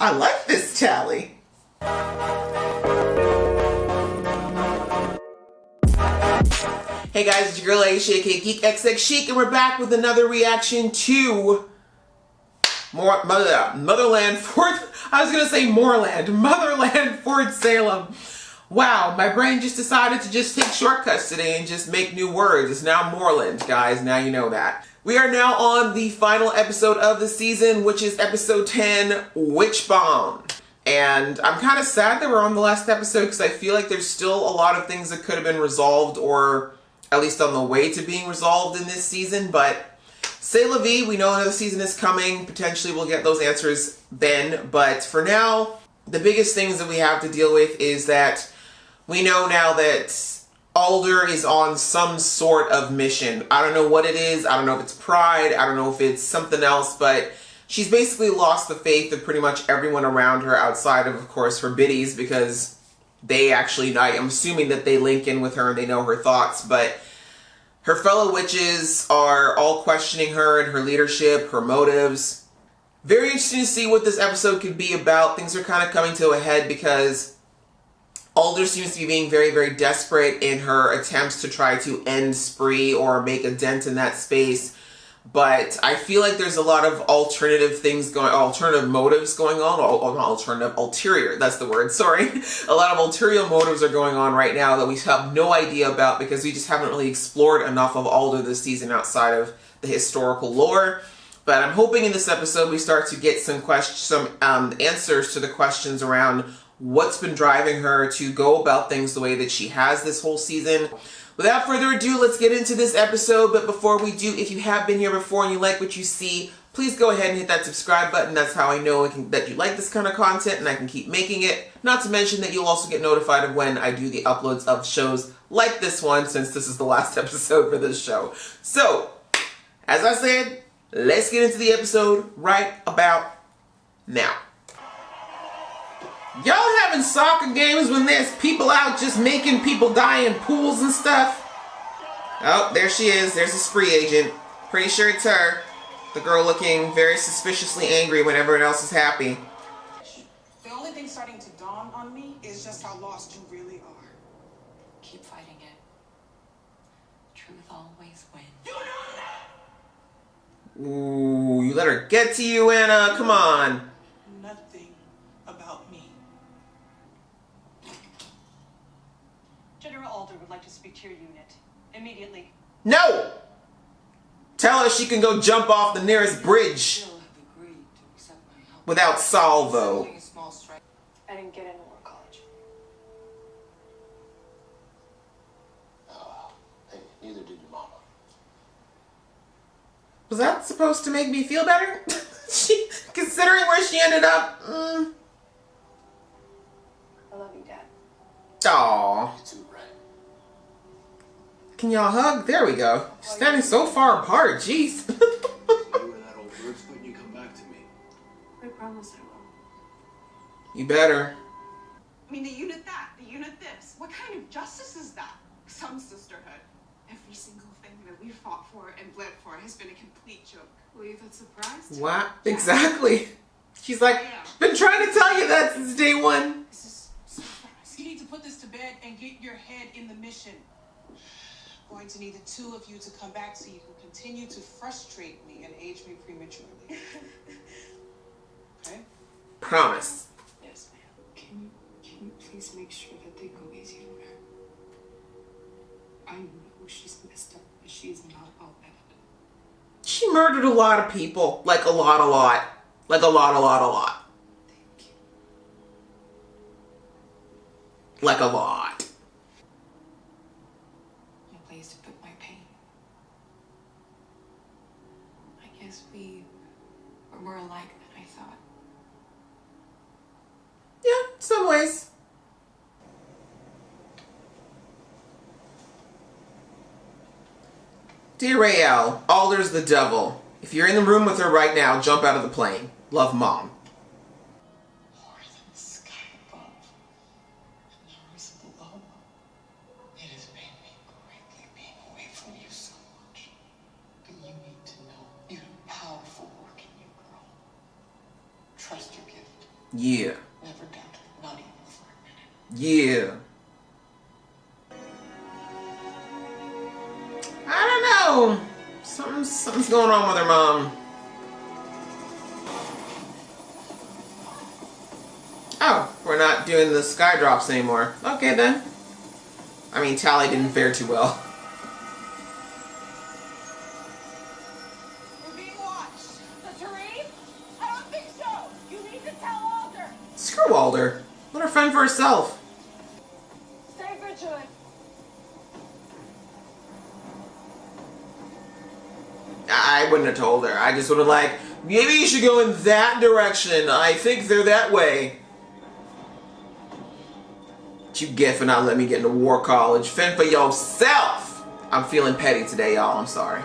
I like this tally. Hey guys, it's your girl Aisha, aka Geek XX Chic, and we're back with another reaction to Motherland Fort. I was gonna say Moreland. Motherland Fort Salem. Wow, my brain just decided to just take shortcuts today and just make new words. It's now Moreland, guys. Now you know that. We are now on the final episode of the season, which is episode 10, Witchbomb. And I'm kind of sad that we're on the last episode because I feel like there's still a lot of things that could have been resolved, or at least on the way to being resolved in this season. But c'est la vie, we know another season is coming. Potentially we'll get those answers then. But for now, the biggest things that we have to deal with is that we know now that Alder is on some sort of mission. I don't know what it is. I don't know if it's pride. I don't know if it's something else, but she's basically lost the faith of pretty much everyone around her outside of course, her biddies, because they actually, I'm assuming that they link in with her and they know her thoughts, but her fellow witches are all questioning her and her leadership, her motives. Very interesting to see what this episode could be about. Things are kind of coming to a head because Alder seems to be being very, very desperate in her attempts to try to end Spree or make a dent in that space. But I feel like there's a lot of alternative motives going on. Ulterior, that's the word, sorry. A lot of ulterior motives are going on right now that we have no idea about because we just haven't really explored enough of Alder this season outside of the historical lore. But I'm hoping in this episode we start to get some answers to the questions around what's been driving her to go about things the way that she has this whole season. Without further ado, let's get into this episode. But before we do, if you have been here before and you like what you see, please go ahead and hit that subscribe button. That's how I know that you like this kind of content and I can keep making it. Not to mention that you'll also get notified of when I do the uploads of shows like this one, since this is the last episode for this show. So, as I said, let's get into the episode right about now. Y'all having soccer games when there's people out just making people die in pools and stuff? Oh, there she is. There's a Spree agent. Pretty sure it's her. The girl looking very suspiciously angry when everyone else is happy. The only thing starting to dawn on me is just how lost you really are. Keep fighting it. Truth always wins. You know that! Ooh, you let her get to you, Anna. Come on. Nothing about me. General Alder would like to speak to your unit. Immediately. No! Tell her she can go jump off the nearest bridge without salvo. I didn't get into war college. Hey, neither did your mama. Was that supposed to make me feel better? Considering where she ended up. I love you, Dad. Aww. You too, right? Can y'all hug? There we go. Standing so far apart, jeez. You and that old bird's when you come back to me. I promise I will. You better. I mean, the unit that, the unit this. What kind of justice is that? Some sisterhood. Every single thing that we fought for and bled for has been a complete joke. Were you that surprised? What? Exactly. She's like, been trying to tell you that since day one. This is so fast. You need to put this to bed and get your head in the mission. Going to need the two of you to come back so you can continue to frustrate me and age me prematurely. Okay? Promise. Yes, ma'am. Can you please make sure that they go easy on her? I know she's messed up, but she's not all bad. She murdered a lot of people. Like a lot. Like a lot. Thank you. Like a lot. No place to put my pain. I guess we were more alike than I thought. Yeah, some ways. Dear Rael, Alder's the devil. If you're in the room with her right now, jump out of the plane. Love, Mom. More than the sky above and the rivers below. It has made me greatly being away from you so much. But you need to know you have powerful work in you, girl. Trust your gift. Yeah. Never doubted, not even for a minute. Yeah. I don't know. Something's going on with her mom. Oh, we're not doing the sky drops anymore. Okay then. I mean, Tally didn't fare too well. We're being watched. The Tareem? I don't think so. You need to tell Alder. Screw Alder. Let her fend for herself. Stay vigilant. I wouldn't have told her. I just would have like, maybe you should go in that direction. I think they're that way. You get for not letting me get into war college. Fend for yourself. I'm feeling petty today, y'all. I'm sorry.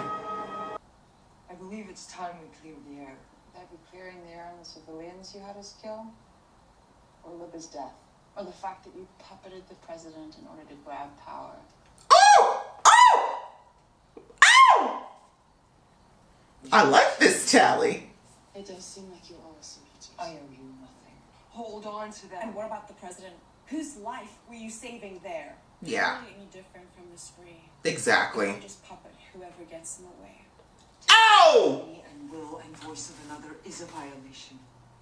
I believe it's time we cleared the air. Would that be clearing the air on the civilians you had us kill? Or Libba's death? Or the fact that you puppeted the president in order to grab power? Oh! Oh! Oh! I like this Tally. It does seem like you owe us some answers. I owe you nothing. Hold on to that. And what about the president? Whose life were you saving there? Yeah. Really any different from the spree? Exactly. You just puppet whoever gets in the way. Ow! And will and voice of another is a violation.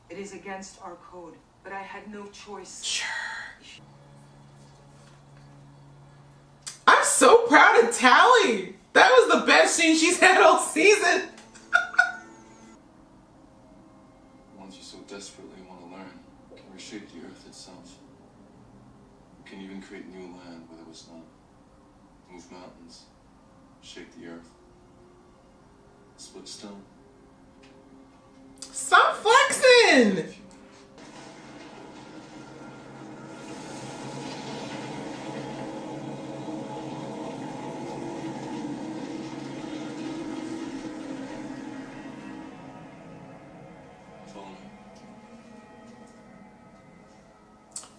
It is against our code, but I had no choice. Sure. I'm so proud of Tally. That was the best scene she's had all season. Once you so desperately want to learn, you can reshape the earth itself. You can even create new land where there was none. Move mountains, shake the earth, split stone. Stop flexing. Follow me.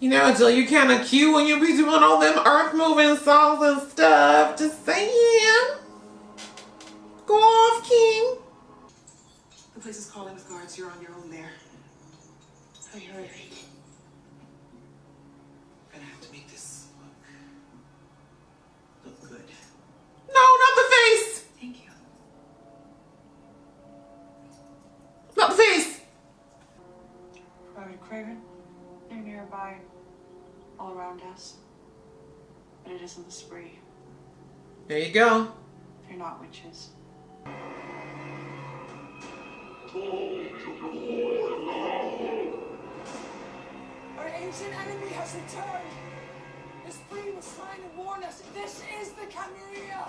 You know, Jill, you kind of cute when you be doing all them earth moving songs and stuff. Just saying. Go off, King. The place is calling with guards. You're on your own there. Hurry, hurry. I'm gonna have to make this look good. No, not the face. Thank you. Not the face. Private Craven, they're nearby, all around us. But it isn't the spree. There you go. They're not witches. Our ancient enemy has returned. The spree was trying to warn us. This is the Camarilla.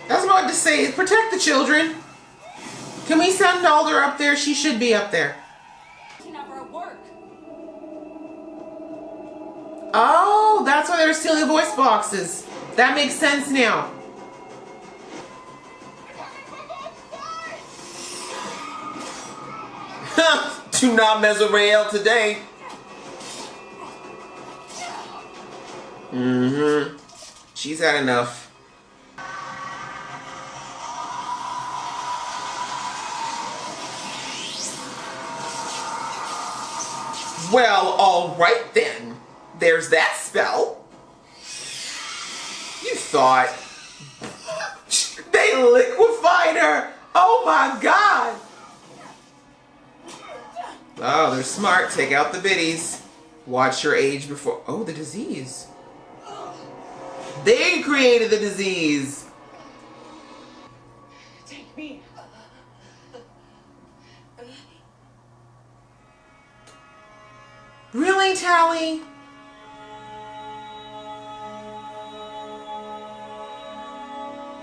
That's what I wanted to say. Protect the children. Can we send Alder up there? She should be up there. It never work. Oh, that's why they were stealing the voice boxes. That makes sense now. Do not mess with Rael today. Mm-hmm. She's had enough. Well, all right then. There's that spell. You thought they liquefied her. Oh my God. Oh, they're smart. Take out the biddies. Watch your age before. Oh, the disease. They created the disease. Take me. Really, Tally?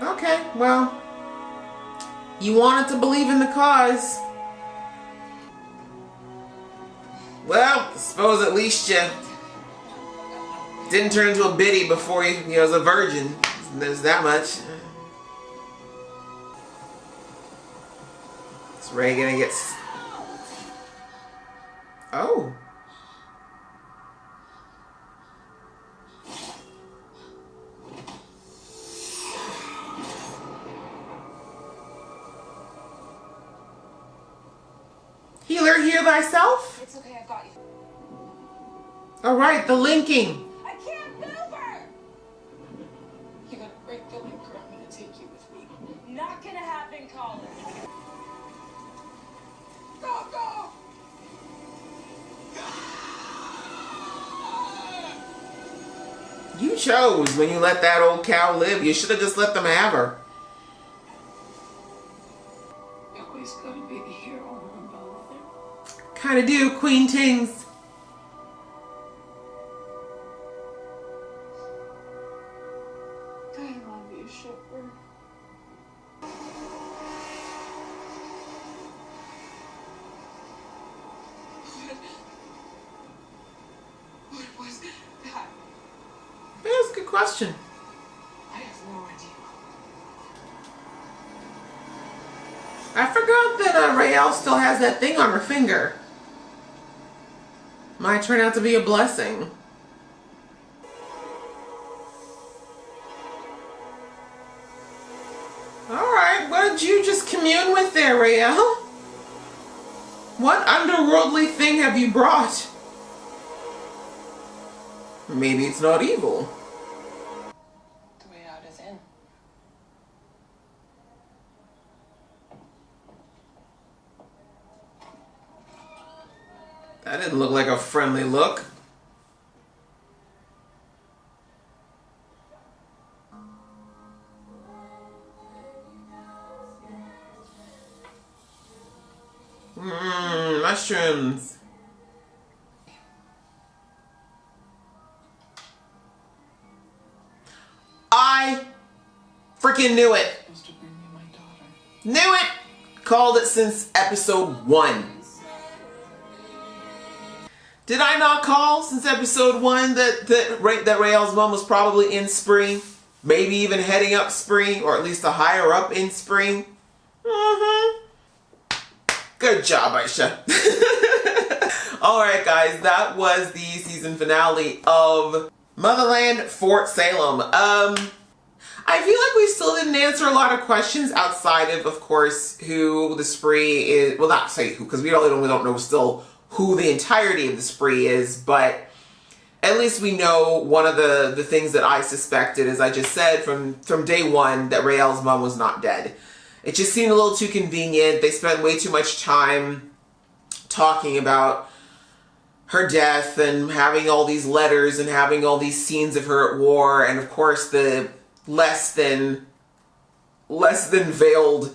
Okay, well, you wanted to believe in the cause. Well, I suppose at least you didn't turn into a biddy before you was a virgin. There's that much. Is Ray gonna get... Oh. fear thyself? It's okay, I've got you. All right, the linking. I can't move her! You gotta break the link or I'm gonna take you with me. Not gonna happen, Colin. Go, go! You chose when you let that old cow live. You should have just let them have her. You always gotta be the hero, remember? Kind of do, Queen Tings. I love you, Shipper. What was that? That's a good question. I have no idea. I forgot that Raelle still has that thing on her finger. Might turn out to be a blessing. Alright, what did you just commune with there, Raelle? What underworldly thing have you brought? Maybe it's not evil. The way out is in. That didn't look like a friendly look. Mushrooms. I freaking knew it. Supposed to bring me my daughter. Knew it. Called it since episode 1. Did I not call since episode 1 that Raelle's mom was probably in Spree? Maybe even heading up Spree, or at least a higher up in Spree? Good job, Aisha. Alright guys, that was the season finale of Motherland Fort Salem. I feel like we still didn't answer a lot of questions outside of course, who the Spree is. Well, not say who, because we don't know still who the entirety of the Spree is, but at least we know one of the things that I suspected, as I just said, from day one, that Raelle's mom was not dead. It just seemed a little too convenient. They spent way too much time talking about her death and having all these letters and having all these scenes of her at war, and of course the less than veiled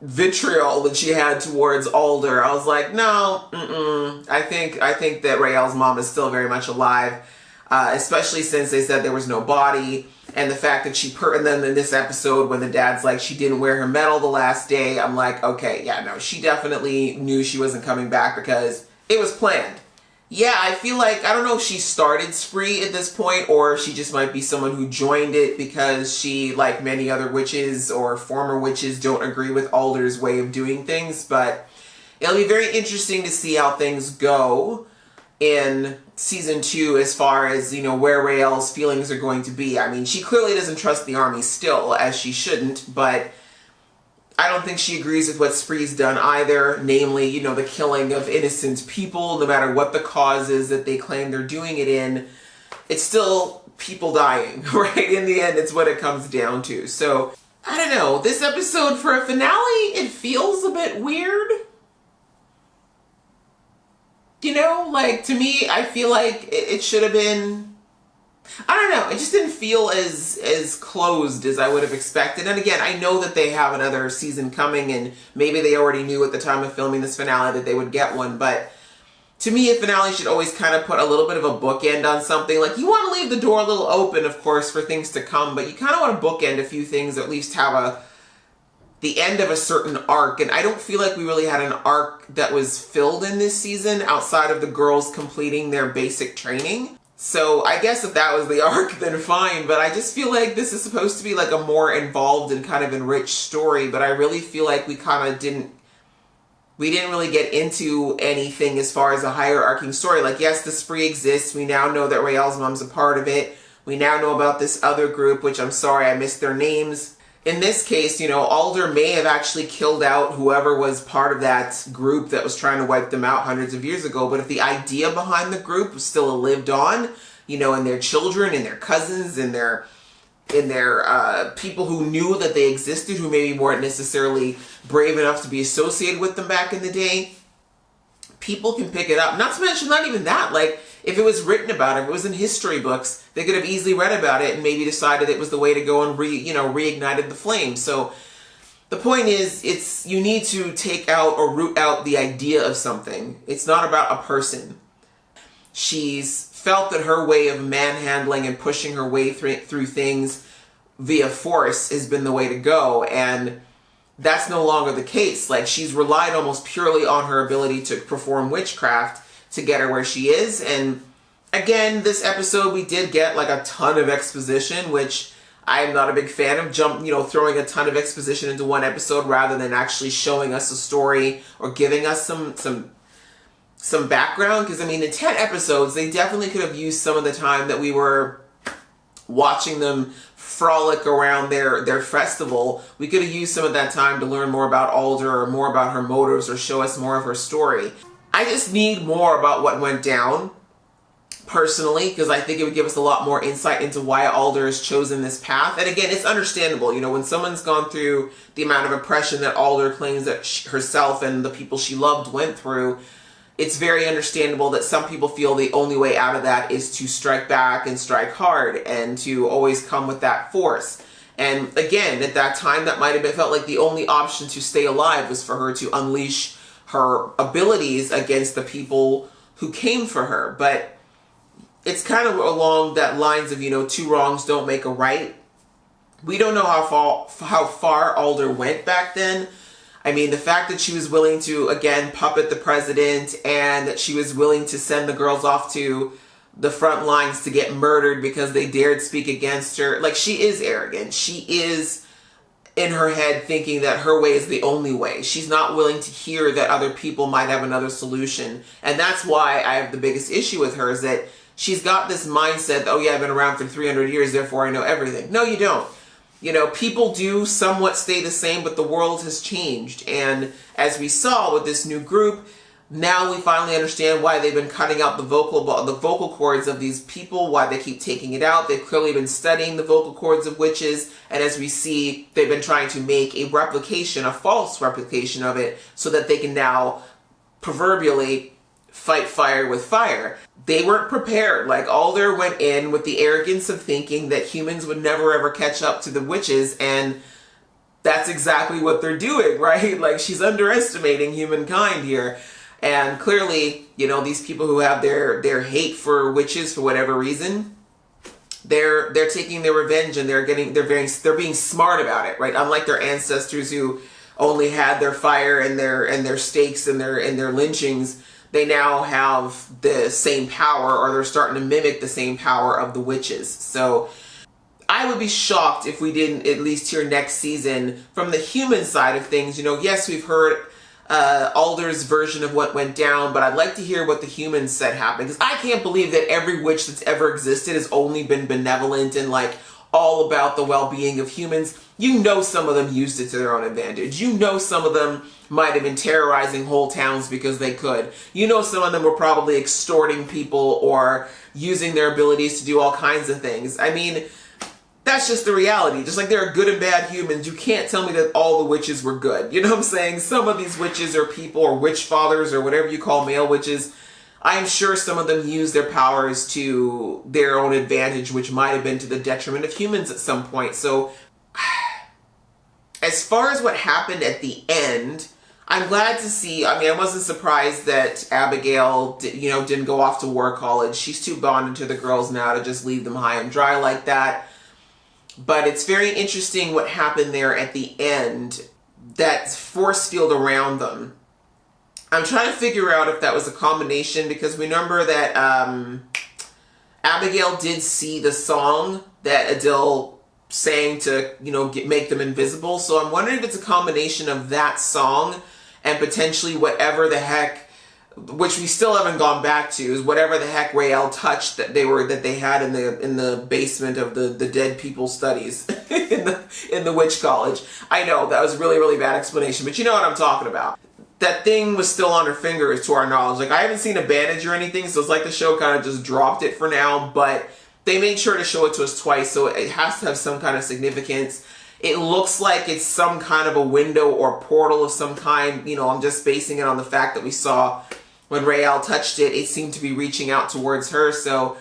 vitriol that she had towards Alder. I was like, no, I think that Raelle's mom is still very much alive, especially since they said there was no body, and the fact that and then in this episode when the dad's like, she didn't wear her medal the last day, I'm like, okay, yeah, no, she definitely knew she wasn't coming back because it was planned. Yeah, I feel like, I don't know if she started Spree at this point, or if she just might be someone who joined it because she, like many other witches or former witches, don't agree with Alder's way of doing things, but it'll be very interesting to see how things go in season 2 as far as, you know, where Raelle's feelings are going to be. I mean, she clearly doesn't trust the army still, as she shouldn't, but I don't think she agrees with what Spree's done either, namely, you know, the killing of innocent people, no matter what the cause is that they claim they're doing it in. It's still people dying, right? In the end, it's what it comes down to. So, I don't know. This episode, for a finale, it feels a bit weird. You know, like, to me, I feel like it should have been, I don't know, it just didn't feel as closed as I would have expected. And again, I know that they have another season coming, and maybe they already knew at the time of filming this finale that they would get one, but to me, a finale should always kind of put a little bit of a bookend on something. Like, you want to leave the door a little open, of course, for things to come, but you kind of want to bookend a few things, or at least have the end of a certain arc. And I don't feel like we really had an arc that was filled in this season outside of the girls completing their basic training. So I guess if that was the arc, then fine, but I just feel like this is supposed to be like a more involved and kind of enriched story, but I really feel like we didn't really get into anything as far as a hierarching story. Like, yes, the Spree exists. We now know that Raelle's mom's a part of it. We now know about this other group, which I'm sorry I missed their names. in this case, you know, Alder may have actually killed out whoever was part of that group that was trying to wipe them out hundreds of years ago. But if the idea behind the group still lived on, you know, and their children and their cousins and their people who knew that they existed, who maybe weren't necessarily brave enough to be associated with them back in the day, people can pick it up. Not to mention, not even that, like, if it was written about, if it was in history books, they could have easily read about it and maybe decided it was the way to go and reignited the flame. So the point is, you need to take out or root out the idea of something. It's not about a person. She's felt that her way of manhandling and pushing her way through things via force has been the way to go, and that's no longer the case. Like, she's relied almost purely on her ability to perform witchcraft to get her where she is. And again, this episode we did get like a ton of exposition, which I'm not a big fan of, throwing a ton of exposition into one episode rather than actually showing us a story or giving us some background. Because I mean, in 10 episodes, they definitely could have used some of the time that we were watching them frolic around their festival. We could have used some of that time to learn more about Alder or more about her motives or show us more of her story. I just need more about what went down, personally, because I think it would give us a lot more insight into why Alder has chosen this path. And again, it's understandable, you know, when someone's gone through the amount of oppression that Alder claims that herself and the people she loved went through, it's very understandable that some people feel the only way out of that is to strike back and strike hard and to always come with that force. And again, at that time, that might have felt like the only option to stay alive was for her to unleash her abilities against the people who came for her. But it's kind of along that lines of, you know, two wrongs don't make a right. We don't know how far Alder went back then. I mean, the fact that she was willing to, again, puppet the president, and that she was willing to send the girls off to the front lines to get murdered because they dared speak against her. Like, she is arrogant. She is in her head thinking that her way is the only way. She's not willing to hear that other people might have another solution. And that's why I have the biggest issue with her, is that she's got this mindset that, oh yeah, I've been around for 300 years, therefore I know everything. No, you don't. You know, people do somewhat stay the same, but the world has changed. And as we saw with this new group, now we finally understand why they've been cutting out the vocal cords of these people, why they keep taking it out. They've clearly been studying the vocal cords of witches. And as we see, they've been trying to make a replication, a false replication of it, so that they can now proverbially fight fire with fire. They weren't prepared. Like, Alder went in with the arrogance of thinking that humans would never ever catch up to the witches, and that's exactly what they're doing, right? Like, she's underestimating humankind here. And clearly, you know, these people who have their hate for witches for whatever reason, they're taking their revenge, and they're being smart about it, right? Unlike their ancestors who only had their fire and their stakes and their lynchings, they now have the same power, or they're starting to mimic the same power of the witches. So I would be shocked if we didn't at least hear next season from the human side of things. You know, yes, we've heard Alder's version of what went down, but I'd like to hear what the humans said happened, because I can't believe that every witch that's ever existed has only been benevolent and like all about the well-being of humans. You know, some of them used it to their own advantage. You know, some of them might have been terrorizing whole towns because they could. You know, some of them were probably extorting people or using their abilities to do all kinds of things. I mean, that's just the reality. Just like there are good and bad humans, you can't tell me that all the witches were good. You know what I'm saying? Some of these witches or people or witch fathers or whatever you call male witches, I'm sure some of them use their powers to their own advantage, which might have been to the detriment of humans at some point. So as far as what happened at the end, I'm glad to see. I mean, I wasn't surprised that Abigail, didn't go off to war college. She's too bonded to the girls now to just leave them high and dry like that. But it's very interesting what happened there at the end, that force field around them. I'm trying to figure out if that was a combination, because we remember that Abigail did see the song that Adil sang to, make them invisible. So I'm wondering if it's a combination of that song and potentially whatever the heck, which we still haven't gone back to, is whatever the heck Rael touched that they had in the basement of the dead people studies. in the witch college. I know that was really, really bad explanation, but you know what I'm talking about. That thing was still on her finger, to our knowledge. Like, I haven't seen a bandage or anything, so it's like the show kind of just dropped it for now, but they made sure to show it to us twice, so it has to have some kind of significance. It looks like it's some kind of a window or portal of some kind. You know, I'm just basing it on the fact that we saw when Raelle touched it, it seemed to be reaching out towards her, so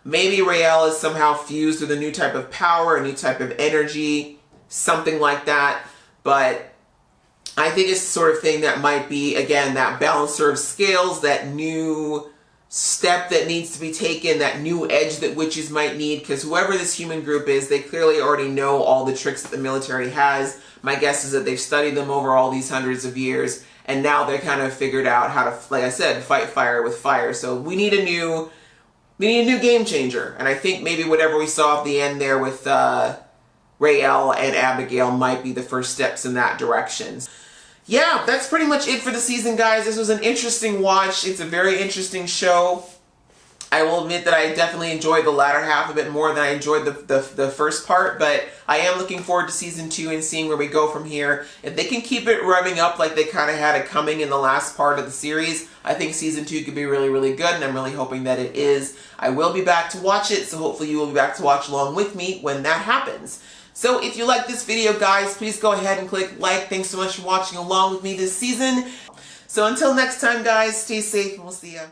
maybe Raelle is somehow fused with a new type of power, a new type of energy, something like that, but I think it's the sort of thing that might be, again, that balancer of scales, that new step that needs to be taken, that new edge that witches might need, because whoever this human group is, they clearly already know all the tricks that the military has. My guess is that they've studied them over all these hundreds of years, and now they're kind of figured out how to, like I said, fight fire with fire. So we need a new game changer, and I think maybe whatever we saw at the end there with Raelle and Abigail might be the first steps in that direction. Yeah, that's pretty much it for the season, guys. This was an interesting watch. It's a very interesting show. I will admit that I definitely enjoyed the latter half a bit more than I enjoyed the first part, but I am looking forward to season 2 and seeing where we go from here. If they can keep it revving up like they kind of had it coming in the last part of the series, I think season 2 could be really, really good, and I'm really hoping that it is. I will be back to watch it, so hopefully you will be back to watch along with me when that happens. So if you like this video, guys, please go ahead and click like. Thanks so much for watching along with me this season. So until next time, guys, stay safe and we'll see ya.